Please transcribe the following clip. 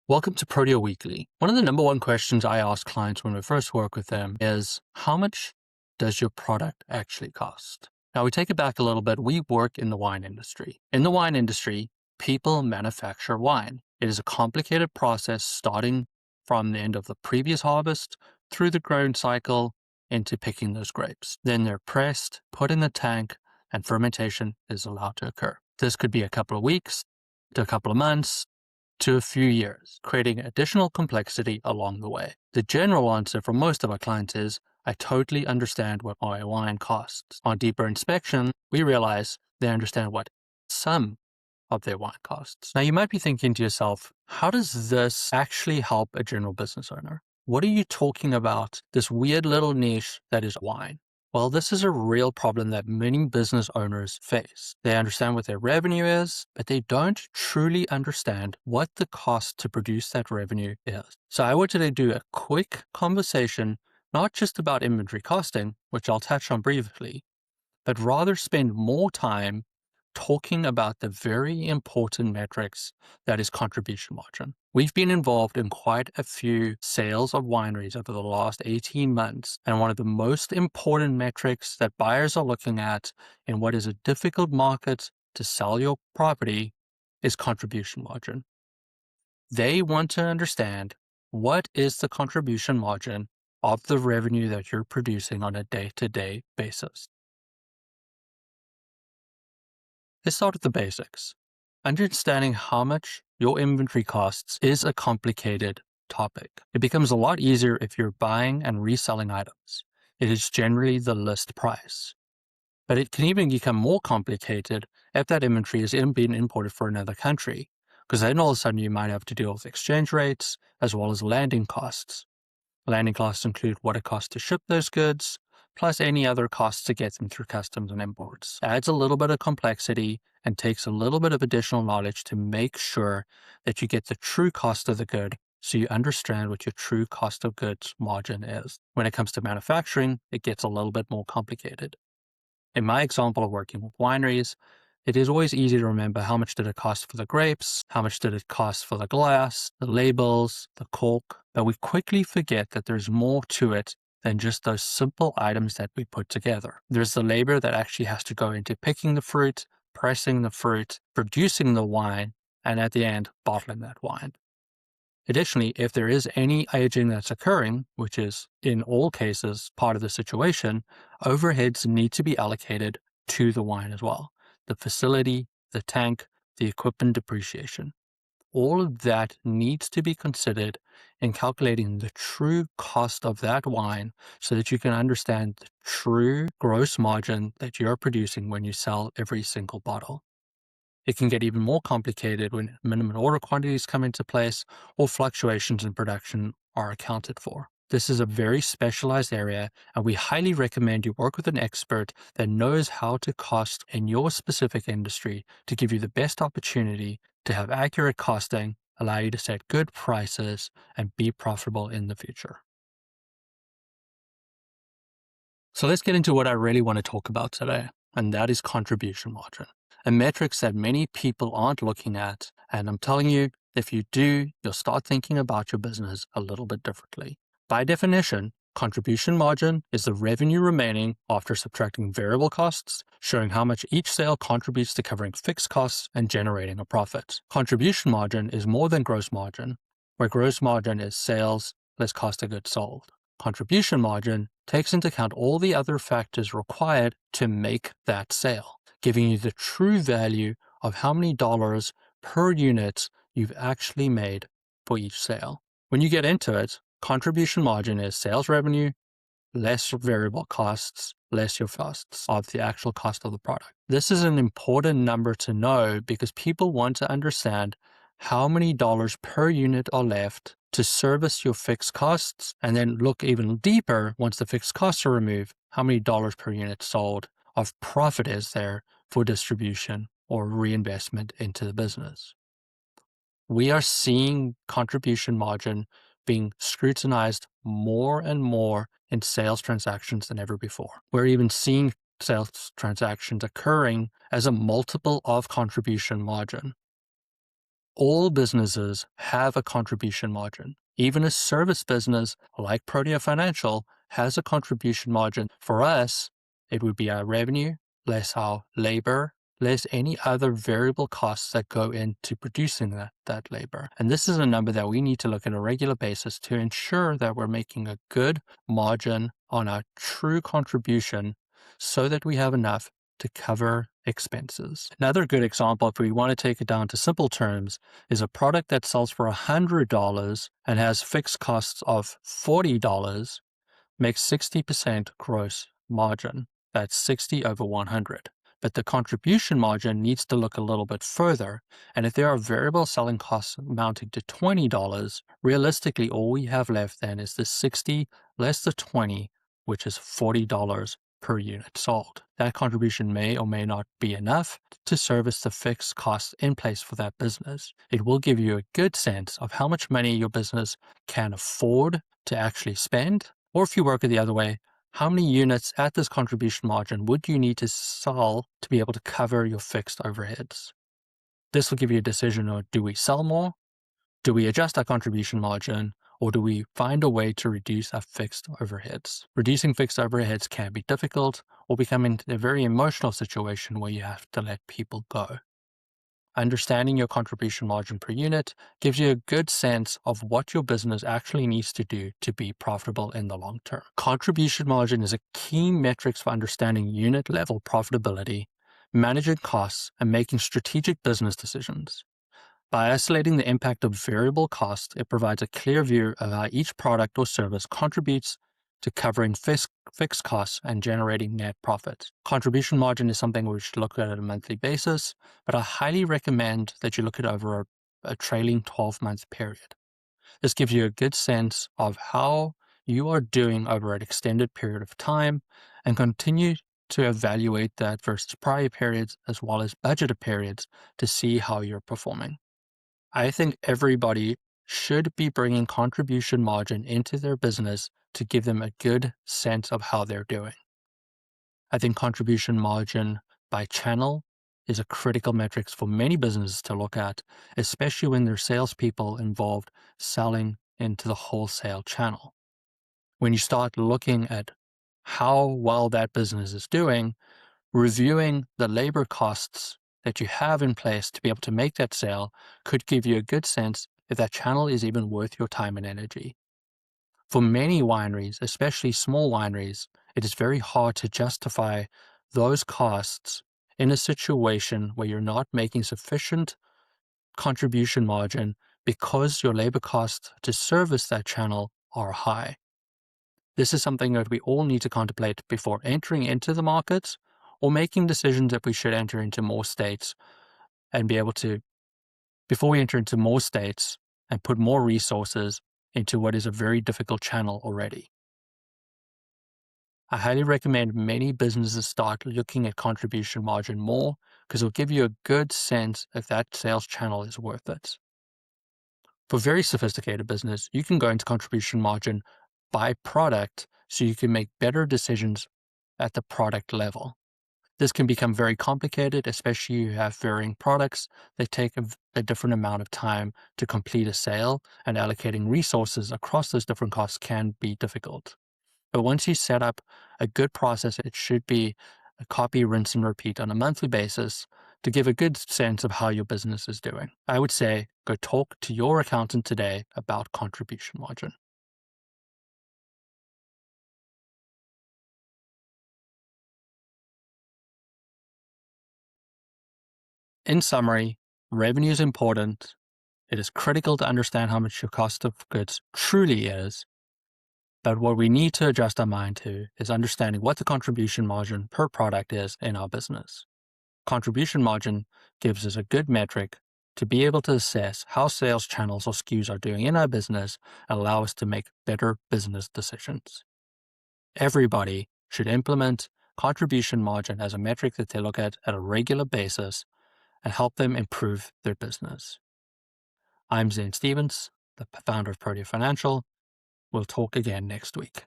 Welcome to Protea Weekly. One of the number one questions I ask clients when we first work with them is, how much does your product actually cost? Now, we take it back a little bit. We work in the wine industry. In the wine industry, people manufacture wine. It is a complicated process starting from the end of the previous harvest through the growing cycle into picking those grapes. Then they're pressed, put in the tank, and fermentation is allowed to occur. This could be a couple of weeks to a couple of months, to a few years, creating additional complexity along the way. The general answer from most of our clients is, I totally understand what my wine costs. On deeper inspection, we realize they understand what some of their wine costs. Now, you might be thinking to yourself, how does this actually help a general business owner? What are you talking about, this weird little niche that is wine? Well, this is a real problem that many business owners face. They understand what their revenue is, but they don't truly understand what the cost to produce that revenue is. So I wanted to do a quick conversation, not just about inventory costing, which I'll touch on briefly, but rather spend more time talking about the very important metrics that is contribution margin. We've been involved in quite a few sales of wineries over the last 18 months, and one of the most important metrics that buyers are looking at in what is a difficult market to sell your property is contribution margin. They want to understand, what is the contribution margin of the revenue that you're producing on a day-to-day basis? Let's start with the basics. Understanding how much your inventory costs is a complicated topic. It becomes a lot easier if you're buying and reselling items. It is generally the list price. But it can even become more complicated if that inventory is being imported from another country, because then all of a sudden you might have to deal with exchange rates as well as landing costs. Landing costs include what it costs to ship those goods, plus any other costs to get them through customs and imports. Adds a little bit of complexity and takes a little bit of additional knowledge to make sure that you get the true cost of the good, so you understand what your true cost of goods margin is. When it comes to manufacturing, it gets a little bit more complicated. In my example of working with wineries, it is always easy to remember how much did it cost for the grapes, how much did it cost for the glass, the labels, the cork, but we quickly forget that there's more to it than just those simple items that we put together. There's the labor that actually has to go into picking the fruit, pressing the fruit, producing the wine, and at the end, bottling that wine. Additionally, if there is any aging that's occurring, which is in all cases part of the situation, overheads need to be allocated to the wine as well. The facility, the tank, the equipment depreciation. All of that needs to be considered in calculating the true cost of that wine so that you can understand the true gross margin that you're producing when you sell every single bottle. It can get even more complicated when minimum order quantities come into place or fluctuations in production are accounted for. This is a very specialized area, and we highly recommend you work with an expert that knows how to cost in your specific industry to give you the best opportunity to have accurate costing, allow you to set good prices, and be profitable in the future. So let's get into what I really want to talk about today, and that is contribution margin, a metrics that many people aren't looking at. And I'm telling you, if you do, you'll start thinking about your business a little bit differently. By definition, contribution margin is the revenue remaining after subtracting variable costs, showing how much each sale contributes to covering fixed costs and generating a profit. Contribution margin is more than gross margin, where gross margin is sales less cost of goods sold. Contribution margin takes into account all the other factors required to make that sale, giving you the true value of how many dollars per unit you've actually made for each sale. When you get into it, contribution margin is sales revenue, less variable costs, less your costs of the actual cost of the product. This is an important number to know because people want to understand how many dollars per unit are left to service your fixed costs, and then look even deeper once the fixed costs are removed, how many dollars per unit sold of profit is there for distribution or reinvestment into the business. We are seeing contribution margin being scrutinized more and more in sales transactions than ever before. We're even seeing sales transactions occurring as a multiple of contribution margin. All businesses have a contribution margin. Even a service business like Protea Financial has a contribution margin. For us, it would be our revenue, less our labor, less any other variable costs that go into producing that labor. And this is a number that we need to look at on a regular basis to ensure that we're making a good margin on our true contribution so that we have enough to cover expenses. Another good example, if we want to take it down to simple terms, is a product that sells for $100 and has fixed costs of $40 makes 60% gross margin. That's 60 over 100. But the contribution margin needs to look a little bit further. And if there are variable selling costs amounting to $20, realistically, all we have left then is the 60 less the 20, which is $40 per unit sold. That contribution may or may not be enough to service the fixed costs in place for that business. It will give you a good sense of how much money your business can afford to actually spend. Or if you work it the other way, how many units at this contribution margin would you need to sell to be able to cover your fixed overheads? This will give you a decision of, do we sell more? Do we adjust our contribution margin? Or do we find a way to reduce our fixed overheads? Reducing fixed overheads can be difficult or become in a very emotional situation where you have to let people go. Understanding your contribution margin per unit gives you a good sense of what your business actually needs to do to be profitable in the long term. Contribution margin is a key metric for understanding unit level profitability, managing costs, and making strategic business decisions. By isolating the impact of variable costs, it provides a clear view of how each product or service contributes to covering fixed costs and generating net profit. Contribution margin is something we should look at on a monthly basis, but I highly recommend that you look at over a trailing 12-month period. This gives you a good sense of how you are doing over an extended period of time and continue to evaluate that versus prior periods as well as budgeted periods to see how you're performing. I think everybody should be bringing contribution margin into their business to give them a good sense of how they're doing. I think contribution margin by channel is a critical metric for many businesses to look at, especially when there's salespeople involved selling into the wholesale channel. When you start looking at how well that business is doing, reviewing the labor costs that you have in place to be able to make that sale could give you a good sense if that channel is even worth your time and energy. For many wineries, especially small wineries, it is very hard to justify those costs in a situation where you're not making sufficient contribution margin because your labor costs to service that channel are high. This is something that we all need to contemplate before entering into the markets or making decisions if we should enter into more states and be able to, before we enter into more states and put more resources into what is a very difficult channel already. I highly recommend many businesses start looking at contribution margin more because it'll give you a good sense if that sales channel is worth it. For very sophisticated business, you can go into contribution margin by product so you can make better decisions at the product level. This can become very complicated, especially if you have varying products that take a different amount of time to complete a sale, and allocating resources across those different costs can be difficult. But once you set up a good process, it should be a copy, rinse, and repeat on a monthly basis to give a good sense of how your business is doing. I would say go talk to your accountant today about contribution margin. In summary, revenue is important. It is critical to understand how much your cost of goods truly is. But what we need to adjust our mind to is understanding what the contribution margin per product is in our business. Contribution margin gives us a good metric to be able to assess how sales channels or SKUs are doing in our business and allow us to make better business decisions. Everybody should implement contribution margin as a metric that they look at a regular basis and help them improve their business. I'm Zane Stevens, the founder of Protea Financial. We'll talk again next week.